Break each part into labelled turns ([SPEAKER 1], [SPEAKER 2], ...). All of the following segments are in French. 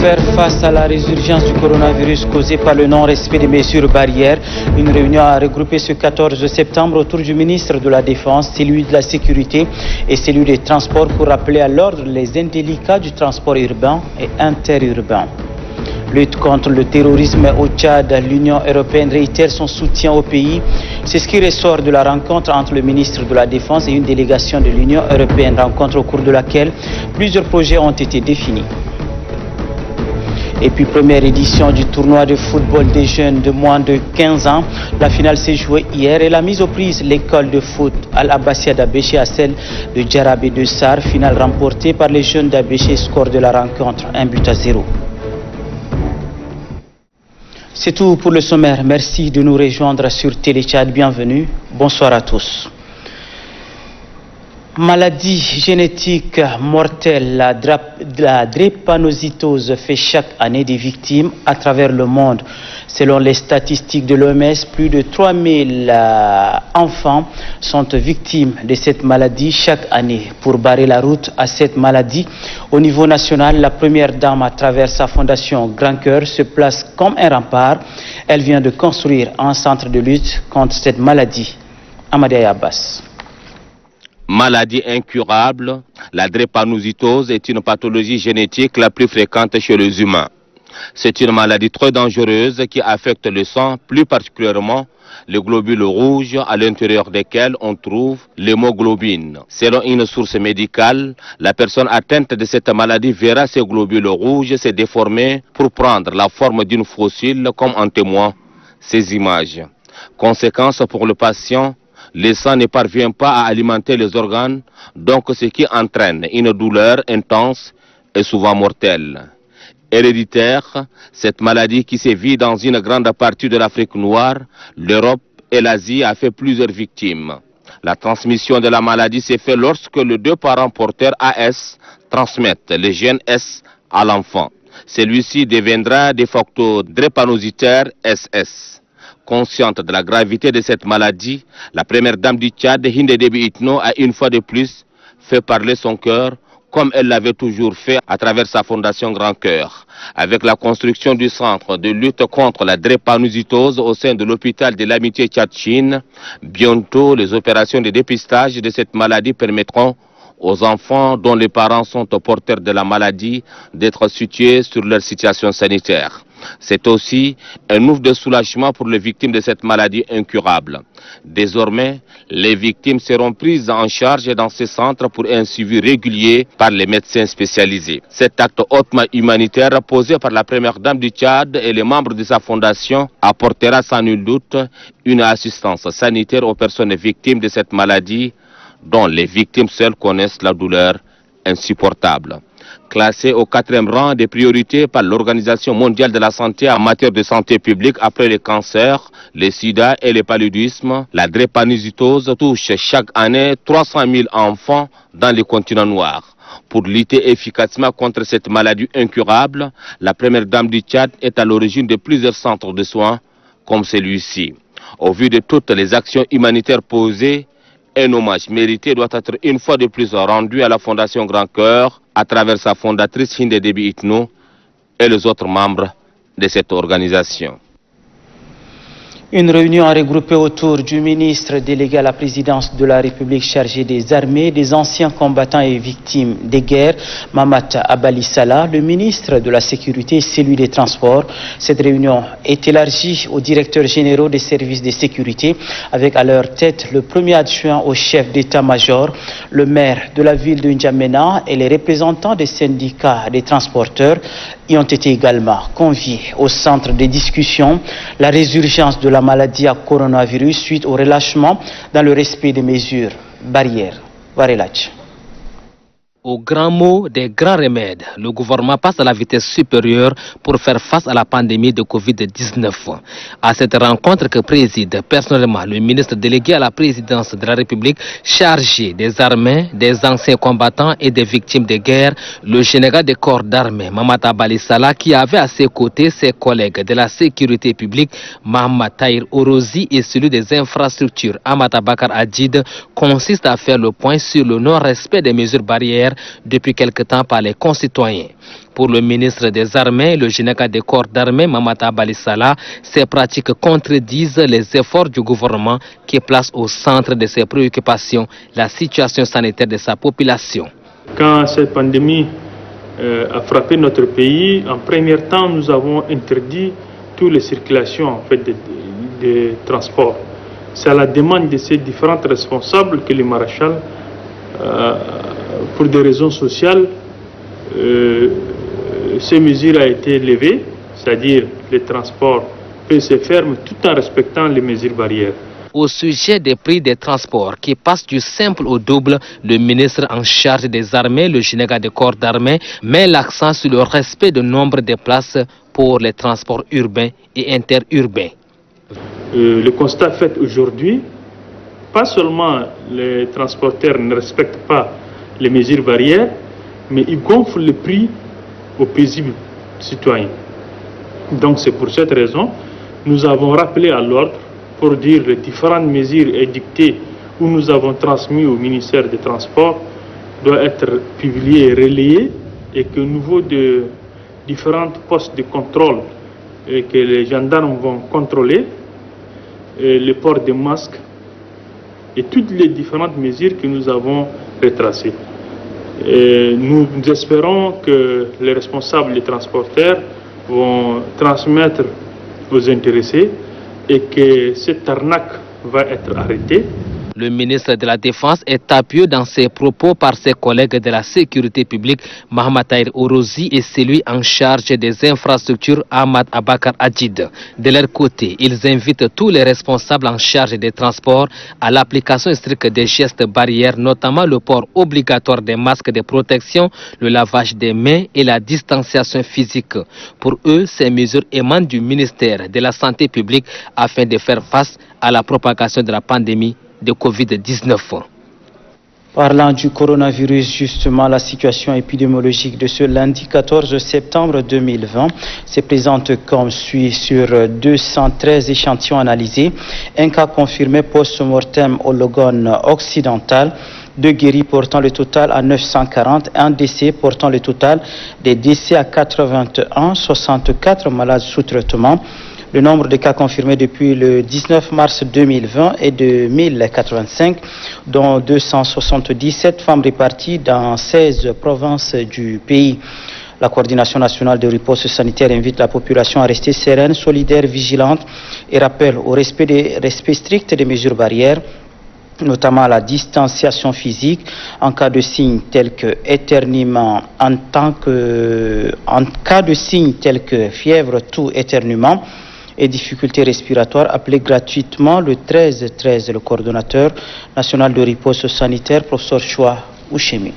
[SPEAKER 1] faire face à la résurgence du coronavirus causée par le non-respect des mesures barrières, une réunion a regroupé ce 14 septembre autour du ministre de la Défense, celui de la Sécurité et celui des Transports pour rappeler à l'ordre les indélicats du transport urbain et interurbain. Lutte contre le terrorisme au Tchad, l'Union européenne réitère son soutien au pays. C'est ce qui ressort de la rencontre entre le ministre de la Défense et une délégation de l'Union européenne, rencontre au cours de laquelle plusieurs projets ont été définis. Et puis première édition du tournoi de football des jeunes de moins de 15 ans. La finale s'est jouée hier et la mise aux prises l'école de foot Al-Abbassia d'Abéché à celle de Djarabé de Sar. Finale remportée par les jeunes d'Abéché, score de la rencontre 1-0. C'est tout pour le sommaire. Merci de nous rejoindre sur Téléchat. Bienvenue. Bonsoir à tous. Maladie génétique mortelle, la drépanocytose fait chaque année des victimes à travers le monde. Selon les statistiques de l'OMS, plus de 3000 enfants sont victimes de cette maladie chaque année. Pour barrer la route à cette maladie, au niveau national, la première dame, à travers sa fondation Grand Cœur, se place comme un rempart. Elle vient de construire un centre de lutte contre cette maladie. Amadé Abbas.
[SPEAKER 2] Maladie incurable, la drépanocytose est une pathologie génétique la plus fréquente chez les humains. C'est une maladie très dangereuse qui affecte le sang, plus particulièrement les globules rouges à l'intérieur desquels on trouve l'hémoglobine. Selon une source médicale, la personne atteinte de cette maladie verra ses globules rouges se déformer pour prendre la forme d'une fossile, comme en témoignent ces images. Conséquence pour le patient, le sang ne parvient pas à alimenter les organes, donc ce qui entraîne une douleur intense et souvent mortelle. Héréditaire, cette maladie qui sévit dans une grande partie de l'Afrique noire, l'Europe et l'Asie a fait plusieurs victimes. La transmission de la maladie s'est faite lorsque les deux parents porteurs AS transmettent les gènes S à l'enfant. Celui-ci deviendra de facto drépanocytaire SS. Consciente de la gravité de cette maladie, la première dame du Tchad, Hinde Déby Itno, a une fois de plus fait parler son cœur, comme elle l'avait toujours fait à travers sa fondation Grand Cœur. Avec la construction du centre de lutte contre la drépanocytose au sein de l'hôpital de l'Amitié Tchad-Chine, bientôt les opérations de dépistage de cette maladie permettront aux enfants dont les parents sont porteurs de la maladie d'être situés sur leur situation sanitaire. C'est aussi un ouf de soulagement pour les victimes de cette maladie incurable. Désormais, les victimes seront prises en charge dans ces centres pour un suivi régulier par les médecins spécialisés. Cet acte hautement humanitaire posé par la première dame du Tchad et les membres de sa fondation apportera sans nul doute une assistance sanitaire aux personnes victimes de cette maladie dont les victimes seules connaissent la douleur insupportable. Classée au 4e rang des priorités par l'Organisation mondiale de la santé en matière de santé publique après les cancers, le sida et le paludisme, la drépanocytose touche chaque année 300 000 enfants dans les continents noirs. Pour lutter efficacement contre cette maladie incurable, la première dame du Tchad est à l'origine de plusieurs centres de soins comme celui-ci. Au vu de toutes les actions humanitaires posées, un hommage mérité doit être une fois de plus rendu à la Fondation Grand Cœur à travers sa fondatrice Hinde Déby Itno et les autres membres de cette organisation.
[SPEAKER 1] Une réunion a regroupé autour du ministre délégué à la présidence de la République chargé des armées, des anciens combattants et victimes des guerres, Mamata Abali Salah, le ministre de la Sécurité et celui des Transports. Cette réunion est élargie aux directeurs généraux des services de sécurité, avec à leur tête le premier adjoint au chef d'état-major, le maire de la ville de N'Djamena et les représentants des syndicats des transporteurs y ont été également conviés. Au centre des discussions, la résurgence de la maladie à coronavirus suite au relâchement dans le respect des mesures barrières. Varelach.
[SPEAKER 3] Au grand mot des grands remèdes, le gouvernement passe à la vitesse supérieure pour faire face à la pandémie de Covid-19. À cette rencontre que préside personnellement le ministre délégué à la présidence de la République chargé des armées, des anciens combattants et des victimes de guerre, le général des corps d'armée Mamata Abali Salah, qui avait à ses côtés ses collègues de la sécurité publique Mohamed Tahir Orozi et celui des infrastructures Amata Bakar Adjid, consiste à faire le point sur le non-respect des mesures barrières barrières depuis quelque temps par les concitoyens. Pour le ministre des Armées, le général des corps d'armée, Mamata Balisala, ces pratiques contredisent les efforts du gouvernement qui place au centre de ses préoccupations la situation sanitaire de sa population.
[SPEAKER 4] Quand cette pandémie a frappé notre pays, en premier temps, nous avons interdit toutes les circulations en fait, de transport. C'est à la demande de ces différents responsables que le maréchal, pour des raisons sociales, ces mesures ont été levées, c'est-à-dire les transports peuvent se faire tout en respectant les mesures barrières.
[SPEAKER 3] Au sujet des prix des transports qui passent du simple au double, le ministre en charge des armées, le général des corps d'armée, met l'accent sur le respect du nombre de places pour les transports urbains et interurbains.
[SPEAKER 4] Le constat fait aujourd'hui, pas seulement les transporteurs ne respectent pas les mesures barrières, mais ils gonflent le prix aux paisibles citoyens. Donc c'est pour cette raison nous avons rappelé à l'ordre pour dire les différentes mesures édictées où nous avons transmis au ministère des Transports doivent être publiées et relayées et qu'au niveau de différents postes de contrôle et que les gendarmes vont contrôler le port des masques et toutes les différentes mesures que nous avons retracées. Et nous espérons que les responsables des transporteurs vont transmettre aux intéressés et que cette arnaque va être arrêtée.
[SPEAKER 3] Le ministre de la Défense est appuyé dans ses propos par ses collègues de la sécurité publique, Mohamed Tahir Orozi, et celui en charge des infrastructures, Ahmad Abakar Adjid. De leur côté, ils invitent tous les responsables en charge des transports à l'application stricte des gestes barrières, notamment le port obligatoire des masques de protection, le lavage des mains et la distanciation physique. Pour eux, ces mesures émanent du ministère de la Santé publique afin de faire face à la propagation de la pandémie de Covid-19.
[SPEAKER 1] Parlant du coronavirus, justement, la situation épidémiologique de ce lundi 14 septembre 2020 se présente comme suit. Sur 213 échantillons analysés, un cas confirmé post-mortem au Logone occidental, 2 guéris portant le total à 940, un décès portant le total des décès à 81, 64 malades sous traitement. Le nombre de cas confirmés depuis le 19 mars 2020 est de 1085, dont 277 femmes réparties dans 16 provinces du pays. La coordination nationale de riposte sanitaire invite la population à rester sereine, solidaire, vigilante et rappelle au respect strict des mesures barrières, notamment la distanciation physique en cas de signes tels que éternuement, en cas de signes tels que fièvre, toux, éternuement et difficultés respiratoires, appelez gratuitement le 1313, le coordonnateur national de riposte sanitaire, professeur Choua Ouchemi.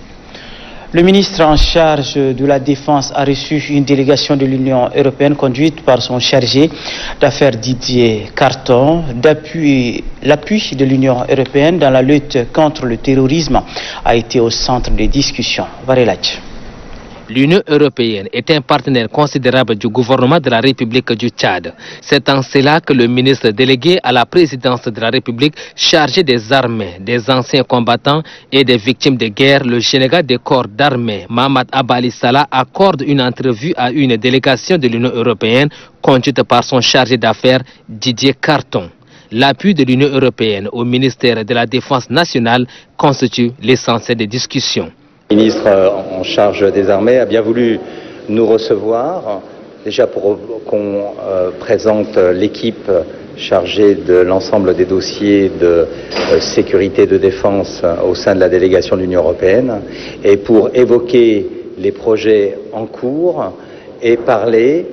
[SPEAKER 1] Le ministre en charge de la Défense a reçu une délégation de l'Union européenne conduite par son chargé d'affaires Didier Carton. L'appui de l'Union européenne dans la lutte contre le terrorisme a été au centre des discussions. Varelach.
[SPEAKER 3] L'Union européenne est un partenaire considérable du gouvernement de la République du Tchad. C'est en cela que le ministre délégué à la présidence de la République, chargé des armées, des anciens combattants et des victimes de guerre, le général des corps d'armée, Mamad Abali Salah, accorde une entrevue à une délégation de l'Union européenne conduite par son chargé d'affaires, Didier Carton. L'appui de l'Union européenne au ministère de la Défense nationale constitue l'essentiel des discussions.
[SPEAKER 5] Le ministre en charge des armées a bien voulu nous recevoir, déjà pour qu'on présente l'équipe chargée de l'ensemble des dossiers de sécurité de défense au sein de la délégation de l'Union européenne, et pour évoquer les projets en cours et parler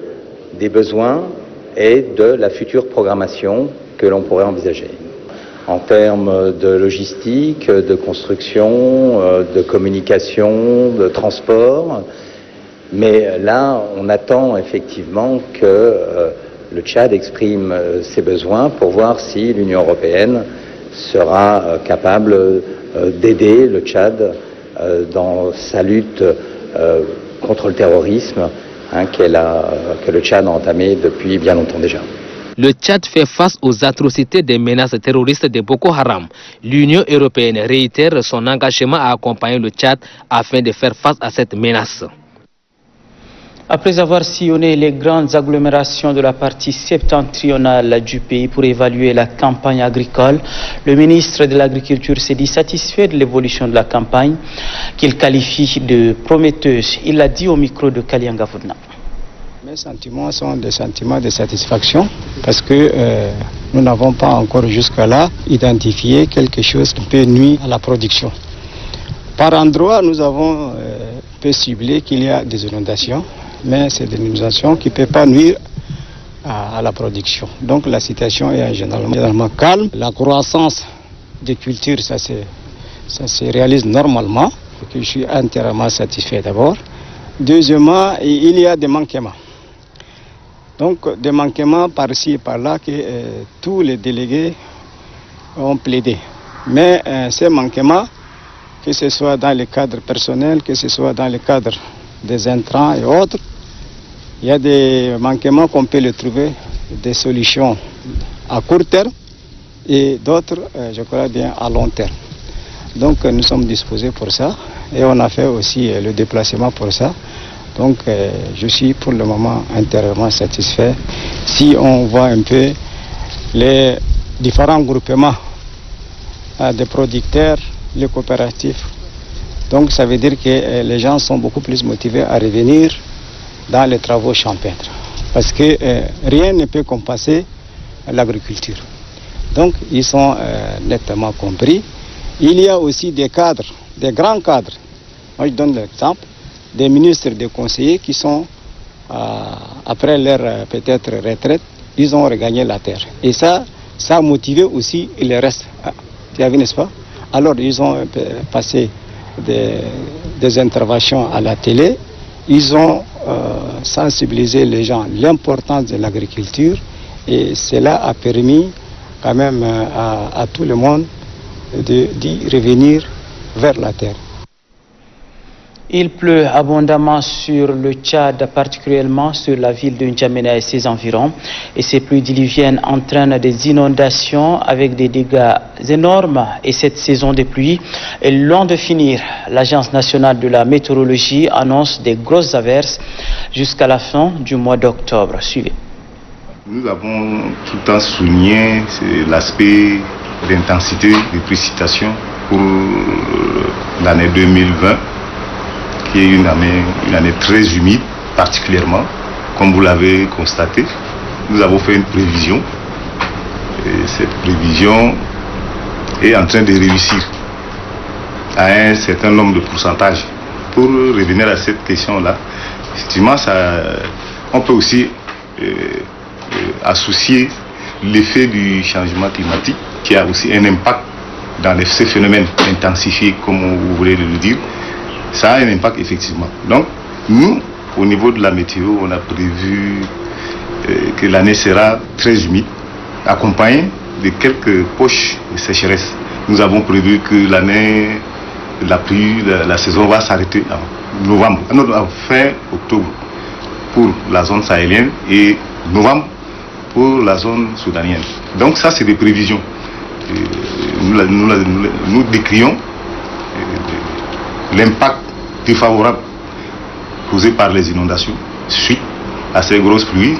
[SPEAKER 5] des besoins et de la future programmation que l'on pourrait envisager. En termes de logistique, de construction, de communication, de transport. Mais là, on attend effectivement que le Tchad exprime ses besoins pour voir si l'Union européenne sera capable d'aider le Tchad dans sa lutte contre le terrorisme que le Tchad a entamé depuis bien longtemps déjà.
[SPEAKER 3] Le Tchad fait face aux atrocités des menaces terroristes de Boko Haram. L'Union européenne réitère son engagement à accompagner le Tchad afin de faire face à cette menace.
[SPEAKER 1] Après avoir sillonné les grandes agglomérations de la partie septentrionale du pays pour évaluer la campagne agricole, le ministre de l'Agriculture s'est dit satisfait de l'évolution de la campagne, qu'il qualifie de prometteuse. Il l'a dit au micro de Kalianga Voudna.
[SPEAKER 6] Mes sentiments sont des sentiments de satisfaction parce que nous n'avons pas encore jusque-là identifié quelque chose qui peut nuire à la production. Par endroit, nous avons peu ciblé qu'il y a des inondations, mais c'est des inondations qui ne peuvent pas nuire à la production. Donc la situation est généralement calme. La croissance des cultures, ça se réalise normalement. Je suis entièrement satisfait d'abord. Deuxièmement, il y a des manquements. Donc des manquements par-ci et par-là que tous les délégués ont plaidé. Mais ces manquements, que ce soit dans le cadre personnel, que ce soit dans le cadre des intrants et autres, il y a des manquements qu'on peut les trouver, des solutions à court terme et d'autres, je crois bien, à long terme. Donc nous sommes disposés pour ça et on a fait aussi le déplacement pour ça. Donc je suis pour le moment intérieurement satisfait. Si on voit un peu les différents groupements des producteurs, les coopératifs, donc ça veut dire que les gens sont beaucoup plus motivés à revenir dans les travaux champêtres. Parce que rien ne peut compenser l'agriculture. Donc ils sont nettement compris. Il y a aussi des cadres, des grands cadres. Moi je donne l'exemple des ministres, des conseillers qui sont, après leur peut-être retraite, ils ont regagné la terre. Et ça a motivé aussi le reste. Tu as vu, n'est-ce pas? Alors ils ont passé des interventions à la télé, ils ont sensibilisé les gens à l'importance de l'agriculture et cela a permis quand même à tout le monde d'y revenir vers la terre.
[SPEAKER 1] Il pleut abondamment sur le Tchad, particulièrement sur la ville de N'Djamena et ses environs. Et ces pluies diluviennes entraînent des inondations avec des dégâts énormes. Et cette saison de pluie est loin de finir. L'Agence nationale de la météorologie annonce des grosses averses jusqu'à la fin du mois d'octobre. Suivez.
[SPEAKER 7] Nous avons tout le temps souligné l'aspect d'intensité des précipitations pour l'année 2020. Qui est une année très humide, particulièrement, comme vous l'avez constaté. Nous avons fait une prévision, et cette prévision est en train de réussir à un certain nombre de pourcentages. Pour revenir à cette question-là, effectivement, on peut aussi associer l'effet du changement climatique, qui a aussi un impact dans ces phénomènes intensifiés, comme vous voulez le dire. Ça a un impact effectivement. Donc, nous, au niveau de la météo, on a prévu que l'année sera très humide, accompagnée de quelques poches de sécheresse. Nous avons prévu que l'année, la pluie, la saison va s'arrêter en novembre, en fin octobre pour la zone sahélienne et novembre pour la zone soudanienne. Donc ça, c'est des prévisions. Nous décrions l'impact défavorable causé par les inondations suite à ces grosses pluies.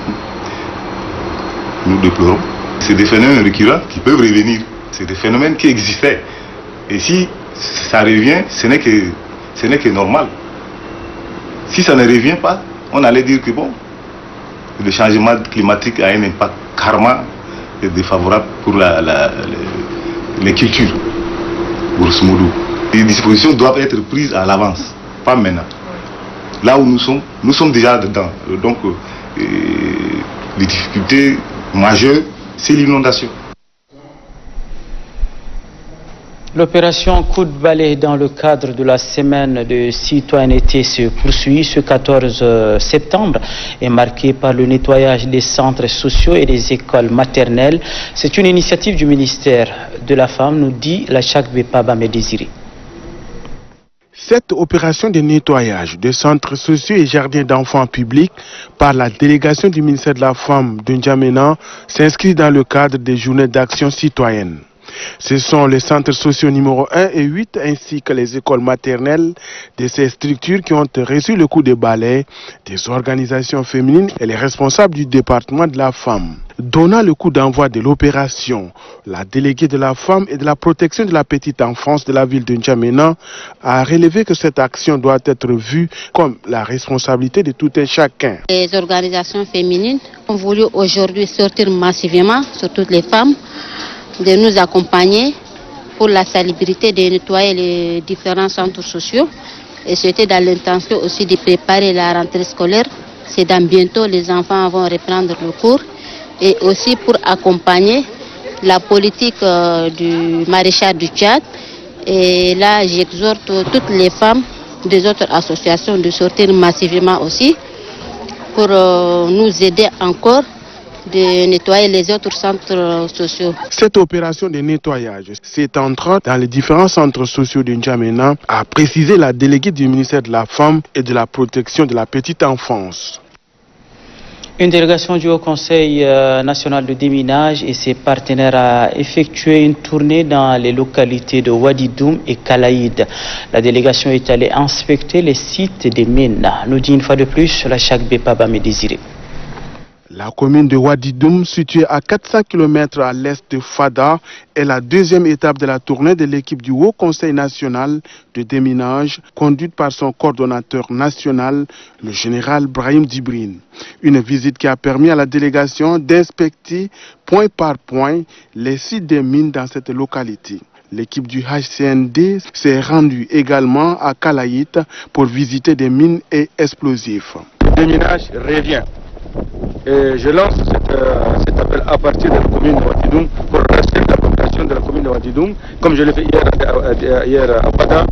[SPEAKER 7] Nous déplorons. C'est des phénomènes récurrents qui peuvent revenir. C'est des phénomènes qui existaient. Et si ça revient, ce n'est que normal. Si ça ne revient pas, on allait dire que bon, le changement climatique a un impact carrément défavorable pour les cultures, grosso modo. Les dispositions doivent être prises à l'avance, pas maintenant. Là où nous sommes déjà dedans. Donc, les difficultés majeures, c'est l'inondation.
[SPEAKER 1] L'opération Coup de balai dans le cadre de la semaine de citoyenneté se poursuit ce 14 septembre et marqué par le nettoyage des centres sociaux et des écoles maternelles. C'est une initiative du ministère de la Femme, nous dit la Chakbe Paba Médésiré.
[SPEAKER 8] Cette opération de nettoyage des centres sociaux et jardins d'enfants publics par la délégation du ministère de la Femme de N'Djamena s'inscrit dans le cadre des journées d'action citoyenne. Ce sont les centres sociaux numéro 1 et 8 ainsi que les écoles maternelles de ces structures qui ont reçu le coup de balai des organisations féminines et les responsables du département de la femme. Donnant le coup d'envoi de l'opération, la déléguée de la femme et de la protection de la petite enfance de la ville de N'Djamena a relevé que cette action doit être vue comme la responsabilité de tout un chacun.
[SPEAKER 9] Les organisations féminines ont voulu aujourd'hui sortir massivement sur toutes les femmes, de nous accompagner pour la salubrité de nettoyer les différents centres sociaux. Et c'était dans l'intention aussi de préparer la rentrée scolaire. C'est dans bientôt, les enfants vont reprendre le cours. Et aussi pour accompagner la politique du maréchal du Tchad. Et là, j'exhorte toutes les femmes des autres associations de sortir massivement aussi pour nous aider encore de nettoyer les autres centres sociaux.
[SPEAKER 8] Cette opération de nettoyage s'étendra dans les différents centres sociaux de N'Djamena, a précisé la déléguée du ministère de la Femme et de la Protection de la Petite Enfance.
[SPEAKER 1] Une délégation du Haut Conseil national de déminage et ses partenaires a effectué une tournée dans les localités de Wadidoum et Kalaïd. La délégation est allée inspecter les sites des mines. Nous dit une fois de plus la Chak Bepaba Désiré.
[SPEAKER 8] La commune de Wadidoum, située à 400 km à l'est de Fada, est la deuxième étape de la tournée de l'équipe du Haut Conseil national de déminage, conduite par son coordonnateur national, le général Brahim Djibrine. Une visite qui a permis à la délégation d'inspecter point par point les sites des mines dans cette localité. L'équipe du HCND s'est rendue également à Kalaït pour visiter des mines et explosifs.
[SPEAKER 10] Le déminage revient. Et je lance cet appel à partir de la commune de Wadidoum pour rassurer la population de la commune de Wadidoum, comme je l'ai fait hier à Fada,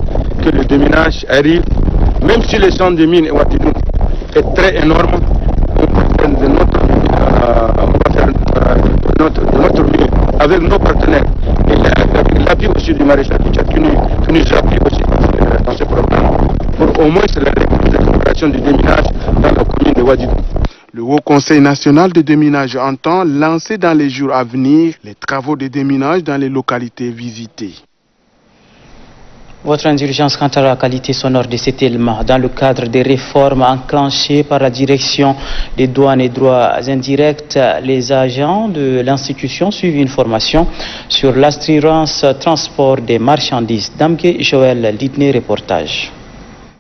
[SPEAKER 10] que le déminage arrive, même si le centre de mines de Wadidoum est très énorme, on va faire de notre mieux avec nos partenaires et l'appui aussi du maréchal du Tchad qui nous appuie aussi dans ce programme pour au moins la récupération du déminage dans la commune de Wadidoum.
[SPEAKER 8] Le Haut Conseil national de déminage entend lancer dans les jours à venir les travaux de déminage dans les localités visitées.
[SPEAKER 1] Votre indulgence quant à la qualité sonore de cet élément dans le cadre des réformes enclenchées par la direction des douanes et droits indirects, les agents de l'institution suivent une formation sur l'assurance transport des marchandises. Damke Joël Lidné, reportage.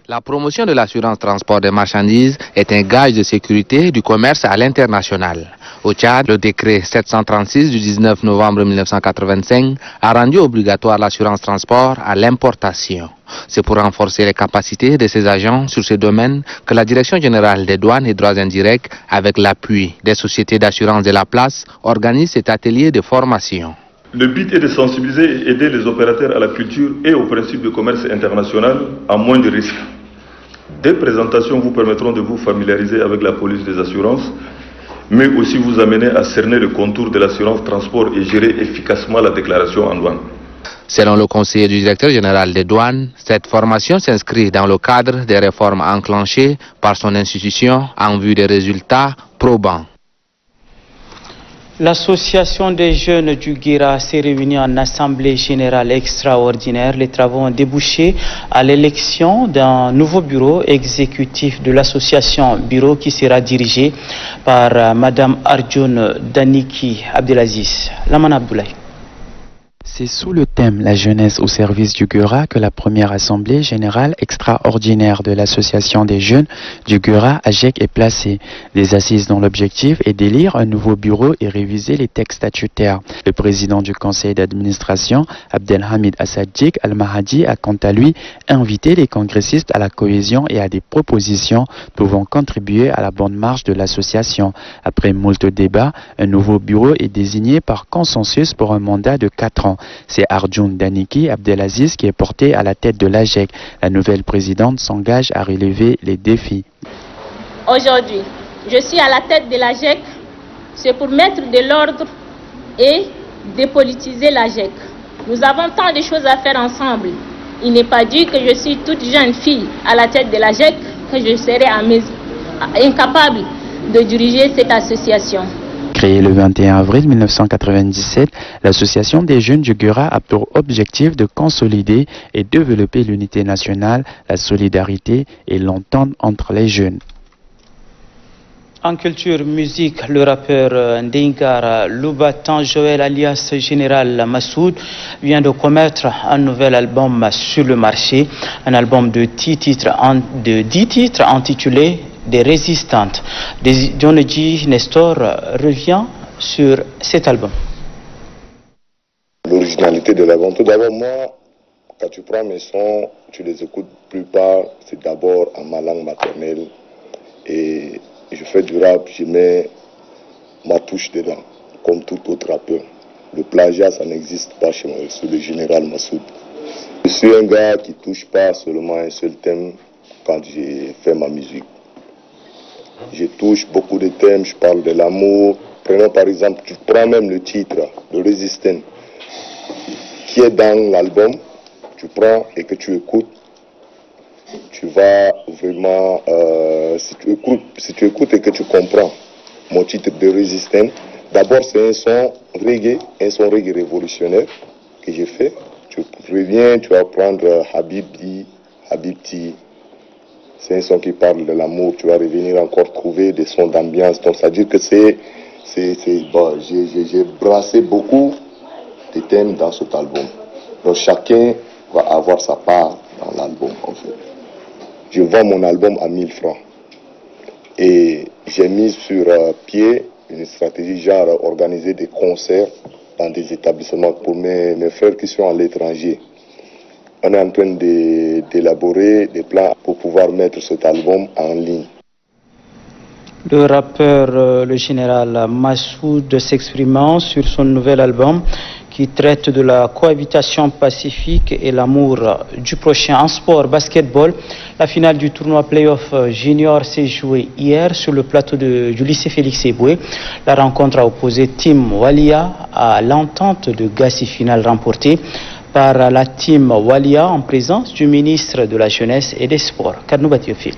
[SPEAKER 3] La promotion de l'assurance transport des marchandises est un gage de sécurité du commerce à l'international. Au Tchad, le décret 736 du 19 novembre 1985 a rendu obligatoire l'assurance transport à l'importation. C'est pour renforcer les capacités de ces agents sur ce domaine que la Direction générale des douanes et droits indirects, avec l'appui des sociétés d'assurance de la place, organise cet atelier de formation.
[SPEAKER 11] Le but est de sensibiliser et aider les opérateurs à la culture et au principe de commerce international à moins de risques. Des présentations vous permettront de vous familiariser avec la police des assurances, mais aussi vous amener à cerner le contour de l'assurance transport et gérer efficacement la déclaration en douane.
[SPEAKER 3] Selon le conseiller du directeur général des douanes, cette formation s'inscrit dans le cadre des réformes enclenchées par son institution en vue des résultats probants.
[SPEAKER 1] L'association des jeunes du Guéra s'est réunie en assemblée générale extraordinaire. Les travaux ont débouché à l'élection d'un nouveau bureau exécutif de l'association, bureau qui sera dirigé par Madame Arjun Daniki Abdelaziz. Laman Abdoulaye.
[SPEAKER 12] C'est sous le thème « La jeunesse au service du Guéra » que la première assemblée générale extraordinaire de l'association des jeunes du Guéra AGEC est placée. Des assises dont l'objectif est d'élire un nouveau bureau et réviser les textes statutaires. Le président du conseil d'administration, Abdelhamid Assadjik Al-Mahadi, a quant à lui invité les congressistes à la cohésion et à des propositions pouvant contribuer à la bonne marche de l'association. Après moult débats, un nouveau bureau est désigné par consensus pour un mandat de 4 ans. C'est Arjun Daniki Abdelaziz qui est porté à la tête de l'AGEC. La nouvelle présidente s'engage à relever les défis.
[SPEAKER 13] Aujourd'hui, je suis à la tête de l'AGEC, c'est pour mettre de l'ordre et dépolitiser l'AGEC. Nous avons tant de choses à faire ensemble. Il n'est pas dit que je suis toute jeune fille à la tête de la GEC que je serai incapable de diriger cette association.
[SPEAKER 12] Créée le 21 avril 1997, l'association des jeunes du Gura a pour objectif de consolider et développer l'unité nationale, la solidarité et l'entente entre les jeunes.
[SPEAKER 1] En culture musique, le rappeur Ndingara Loubatan Joël alias Général Massoud vient de commettre un nouvel album sur le marché, un album de 10 titres intitulé Des Résistantes. Dionegi Nestor revient sur cet album.
[SPEAKER 14] L'originalité de l'album, tout d'abord moi, quand tu prends mes sons, tu les écoutes, plupart, c'est d'abord en ma langue maternelle et je fais du rap, je mets ma touche dedans, comme tout autre rappeur. Le plagiat, ça n'existe pas chez moi, sur le Général Massoud. Je suis un gars qui ne touche pas seulement un seul thème quand j'ai fait ma musique. Je touche beaucoup de thèmes, je parle de l'amour. Prenons par exemple, tu prends même le titre, Le Résistant, qui est dans l'album, tu prends et que tu écoutes, tu vas vraiment, si tu écoutes et que tu comprends mon titre de Résistant, d'abord c'est un son reggae révolutionnaire que j'ai fait. Tu reviens, tu vas prendre Habibti. C'est un son qui parle de l'amour, tu vas revenir encore trouver des sons d'ambiance. Donc ça veut dire que bon, j'ai brassé beaucoup de thèmes dans cet album. Donc chacun va avoir sa part dans l'album en fait. Je vends mon album à 1000 francs. Et j'ai mis sur pied une stratégie genre organiser des concerts dans des établissements pour mes frères qui sont à l'étranger. On est en train d'élaborer des plans pour pouvoir mettre cet album en ligne.
[SPEAKER 1] Le rappeur, le général Massoud, s'exprimant sur son nouvel album qui traite de la cohabitation pacifique et l'amour du prochain. En sport, basketball, la finale du tournoi Playoff Junior s'est jouée hier sur le plateau du lycée Félix Eboué. La rencontre a opposé Team Walia à l'entente de Gassi, finale remportée par la Team Walia en présence du ministre de la Jeunesse et des Sports, Kadnou Batiofil.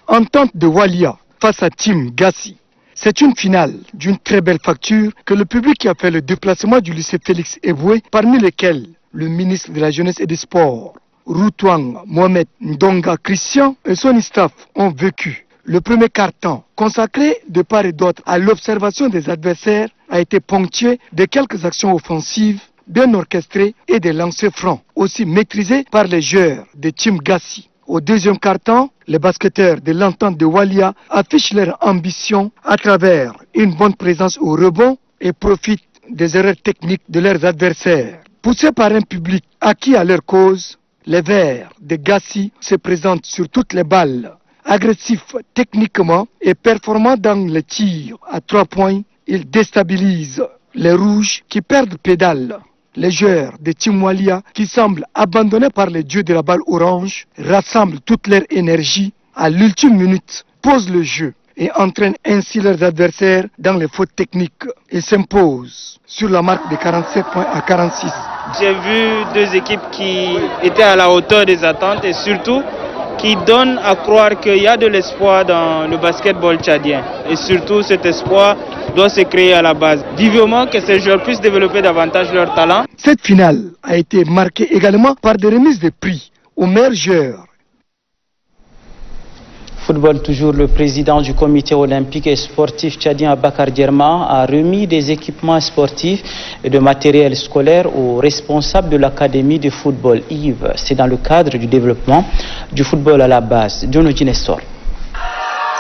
[SPEAKER 15] Entente de Walia face à Team Gassi. C'est une finale d'une très belle facture que le public qui a fait le déplacement du lycée Félix Eboué, parmi lesquels le ministre de la Jeunesse et des Sports, Routouang Mohamed Ndonga Christian et son staff ont vécu. Le premier quart-temps, consacré de part et d'autre à l'observation des adversaires, a été ponctué de quelques actions offensives bien orchestrés et des lancers francs, aussi maîtrisés par les joueurs de Team Gassi. Au deuxième quart-temps, les basketteurs de l'entente de Walia affichent leur ambition à travers une bonne présence au rebond et profitent des erreurs techniques de leurs adversaires. Poussés par un public acquis à leur cause, les Verts de Gassi se présentent sur toutes les balles. Agressifs techniquement et performants dans les tirs à 3 points, ils déstabilisent les Rouges qui perdent pédale. Les joueurs de Team Walia, qui semblent abandonnés par les dieux de la balle orange, rassemblent toute leur énergie à l'ultime minute, posent le jeu et entraînent ainsi leurs adversaires dans les fautes techniques. Ils s'imposent sur la marque de 47 points à 46.
[SPEAKER 16] J'ai vu deux équipes qui étaient à la hauteur des attentes et surtout qui donnent à croire qu'il y a de l'espoir dans le basketball tchadien. Et surtout cet espoir doit se créer à la base. Vivement que ces joueurs puissent développer davantage leur talent.
[SPEAKER 15] Cette finale a été marquée également par des remises de prix aux meilleurs joueurs.
[SPEAKER 1] Football toujours, le président du comité olympique et sportif tchadien Abakar Djerma a remis des équipements sportifs et de matériel scolaire aux responsables de l'académie de football Yves. C'est dans le cadre du développement du football à la base. Dionegi Nestor.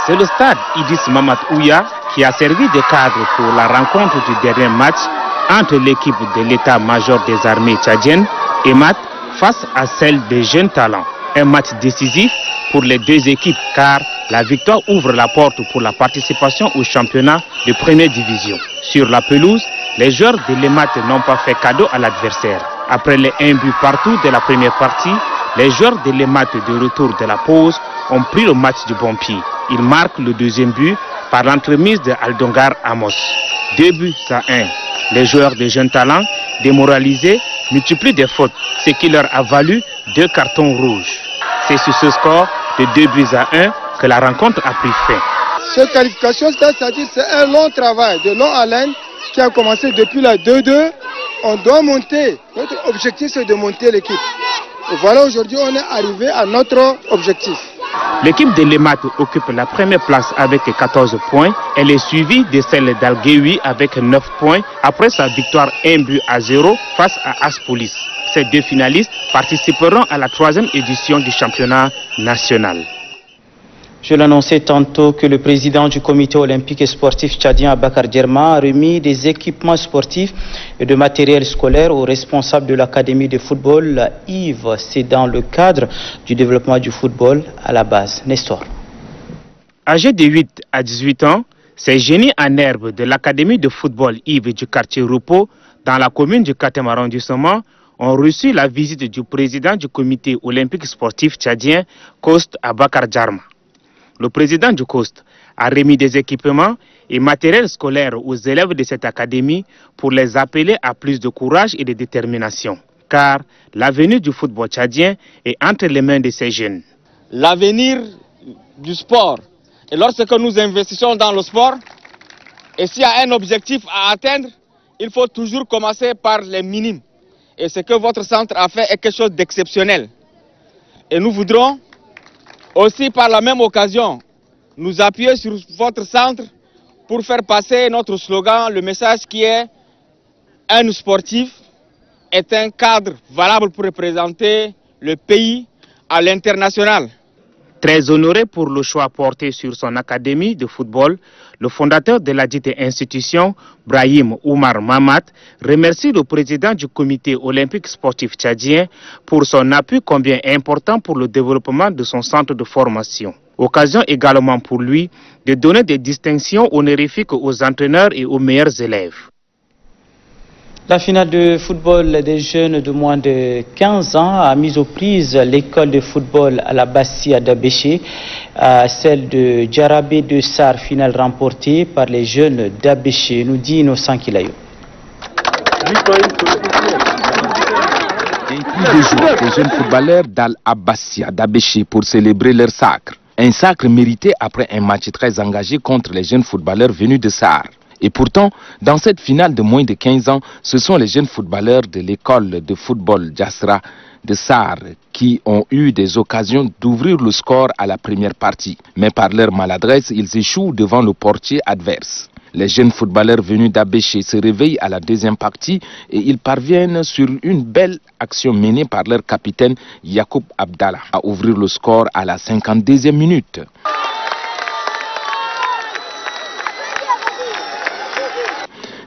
[SPEAKER 17] C'est le stade Idriss Mamad Ouya qui a servi de cadre pour la rencontre du dernier match entre l'équipe de l'état-major des armées tchadiennes, EMAT, face à celle des jeunes talents. Un match décisif pour les deux équipes car la victoire ouvre la porte pour la participation au championnat de première division. Sur la pelouse, les joueurs de l'EMAT n'ont pas fait cadeau à l'adversaire. Après les 1 but partout de la première partie, les joueurs de l'EMAT de retour de la pause ont pris le match du bon pied. Ils marquent le deuxième but par l'entremise de Aldongar Amos. 2 buts à 1. Les joueurs de jeunes talents, démoralisés, multiplient des fautes, ce qui leur a valu 2 cartons rouges. C'est sur ce score de 2-1 que la rencontre a pris fin.
[SPEAKER 15] Cette qualification, c'est-à-dire c'est un long travail de longue haleine qui a commencé depuis la 2-2. On doit monter. Notre objectif, c'est de monter l'équipe. Et voilà, aujourd'hui, on est arrivé à notre objectif.
[SPEAKER 17] L'équipe de l'EMAT occupe la première place avec 14 points. Elle est suivie de celle d'Alguewi avec 9 points après sa victoire 1-0 face à Aspolis. Ces 2 finalistes participeront à la 3e édition du championnat national.
[SPEAKER 1] Je l'annonçais tantôt que le président du comité olympique et sportif tchadien Abakar Djerma a remis des équipements sportifs et de matériel scolaire aux responsables de l'académie de football Yves. C'est dans le cadre du développement du football à la base. Nestor.
[SPEAKER 17] Âgés de 8 à 18 ans, ces génies en herbe de l'académie de football Yves du quartier Rupo, dans la commune du 4e arrondissement, ont reçu la visite du président du comité olympique sportif tchadien, Coast Abakar Djerma. Le président du COST a remis des équipements et matériel scolaire aux élèves de cette académie pour les appeler à plus de courage et de détermination. Car l'avenir du football tchadien est entre les mains de ces jeunes.
[SPEAKER 18] L'avenir du sport, et lorsque nous investissons dans le sport, et s'il y a un objectif à atteindre, il faut toujours commencer par les minimes. Et ce que votre centre a fait est quelque chose d'exceptionnel. Et nous voudrons aussi, par la même occasion, nous appuyer sur votre centre pour faire passer notre slogan, le message qui est « Un sportif est un cadre valable pour représenter le pays à l'international ».
[SPEAKER 17] Très honoré pour le choix porté sur son académie de football, le fondateur de la dite institution, Brahim Oumar Mamat, remercie le président du comité olympique sportif tchadien pour son appui combien important pour le développement de son centre de formation. Occasion également pour lui de donner des distinctions honorifiques aux entraîneurs et aux meilleurs élèves.
[SPEAKER 1] La finale de football des jeunes de moins de 15 ans a mis aux prises l'école de football à la Bassi à Dabéché, celle de Djarabé de Sar, finale remportée par les jeunes d'Abéché, nous dit Innocent Kilayo.
[SPEAKER 19] Plus de jours, les jeunes footballeurs d'Al-Abbassia d'Abéché pour célébrer leur sacre. Un sacre mérité après un match très engagé contre les jeunes footballeurs venus de Sar. Et pourtant, dans cette finale de moins de 15 ans, ce sont les jeunes footballeurs de l'école de football Jassra de Sar qui ont eu des occasions d'ouvrir le score à la première partie. Mais par leur maladresse, ils échouent devant le portier adverse. Les jeunes footballeurs venus d'Abéché se réveillent à la deuxième partie et ils parviennent sur une belle action menée par leur capitaine Yacoub Abdallah à ouvrir le score à la 52e minute.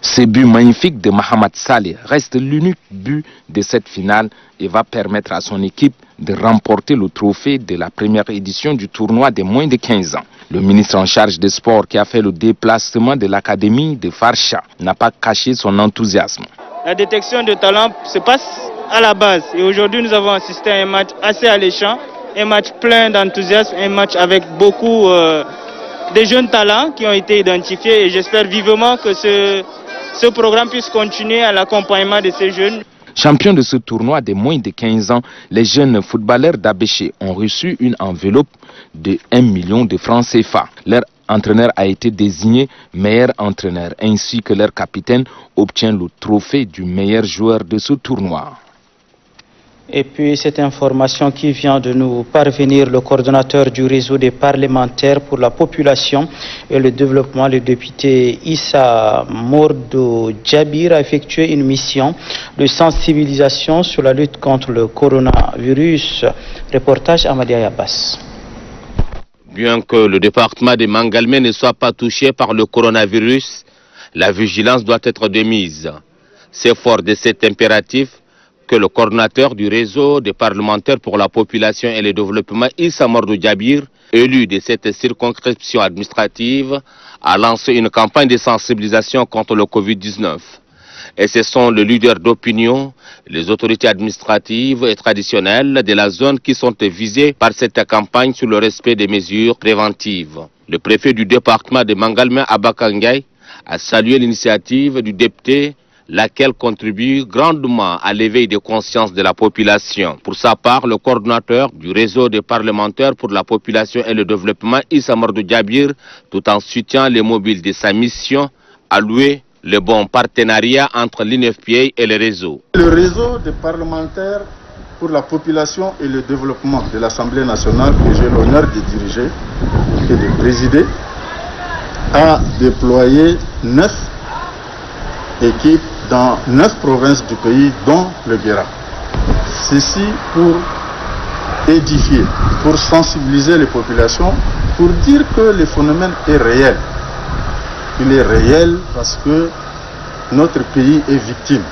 [SPEAKER 19] Ce but magnifique de Mohamed Saleh reste l'unique but de cette finale et va permettre à son équipe de remporter le trophée de la première édition du tournoi des moins de 15 ans. Le ministre en charge des sports qui a fait le déplacement de l'académie de Farsha n'a pas caché son enthousiasme.
[SPEAKER 16] La détection de talent se passe à la base et aujourd'hui nous avons assisté à un match assez alléchant, un match plein d'enthousiasme, un match avec beaucoup de jeunes talents qui ont été identifiés et j'espère vivement que ce programme puisse continuer à l'accompagnement de ces jeunes.
[SPEAKER 19] Champions de ce tournoi des moins de 15 ans, les jeunes footballeurs d'Abéché ont reçu une enveloppe de 1 million de francs CFA. Leur entraîneur a été désigné meilleur entraîneur, ainsi que leur capitaine obtient le trophée du meilleur joueur de ce tournoi.
[SPEAKER 1] Et puis cette information qui vient de nous parvenir, le coordonnateur du réseau des parlementaires pour la population et le développement, le député Issa Mordo Djabir, a effectué une mission de sensibilisation sur la lutte contre le coronavirus. Reportage Amadia Abbas.
[SPEAKER 2] Bien que le département de Mangalmé ne soit pas touché par le coronavirus, la vigilance doit être de mise. C'est fort de cet impératif que le coordinateur du réseau des parlementaires pour la population et le développement, Issa Mordo Djabir, élu de cette circonscription administrative, a lancé une campagne de sensibilisation contre le Covid-19. Et ce sont les leaders d'opinion, les autorités administratives et traditionnelles de la zone qui sont visés par cette campagne sur le respect des mesures préventives. Le préfet du département de Mangalmé, Abakar Ndiaye, a salué l'initiative du député laquelle contribue grandement à l'éveil des consciences de la population. Pour sa part, le coordonnateur du réseau des parlementaires pour la population et le développement, Issa Amadou Djabir, tout en soutenant les mobiles de sa mission, a loué le bon partenariat entre l'INFPA et le réseau.
[SPEAKER 20] Le réseau des parlementaires pour la population et le développement de l'Assemblée nationale, que j'ai l'honneur de diriger et de présider, a déployé 9 équipes dans 9 provinces du pays, dont le Guéra. Ceci pour édifier, pour sensibiliser les populations, pour dire que le phénomène est réel. Il est réel parce que notre pays est victime.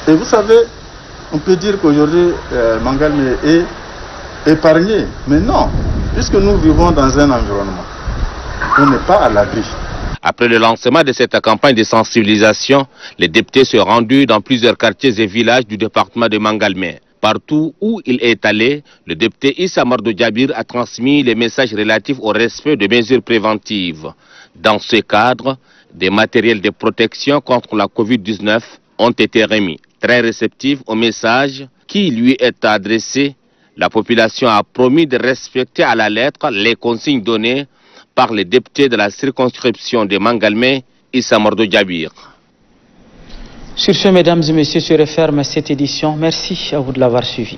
[SPEAKER 20] Et vous savez, on peut dire qu'aujourd'hui, Mangalmé est épargné. Mais non, puisque nous vivons dans un environnement, on n'est pas à l'abri.
[SPEAKER 2] Après le lancement de cette campagne de sensibilisation, les députés se sont rendus dans plusieurs quartiers et villages du département de Mangalmé. Partout où il est allé, le député Issa Amadou Djabir a transmis les messages relatifs au respect des mesures préventives. Dans ce cadre, des matériels de protection contre la Covid-19 ont été remis. Très réceptif au message qui lui est adressé, la population a promis de respecter à la lettre les consignes données par les députés de la circonscription de Mangalmé, Issa Amadou Djabir.
[SPEAKER 1] Sur ce, mesdames et messieurs, se referme cette édition. Merci à vous de l'avoir suivi.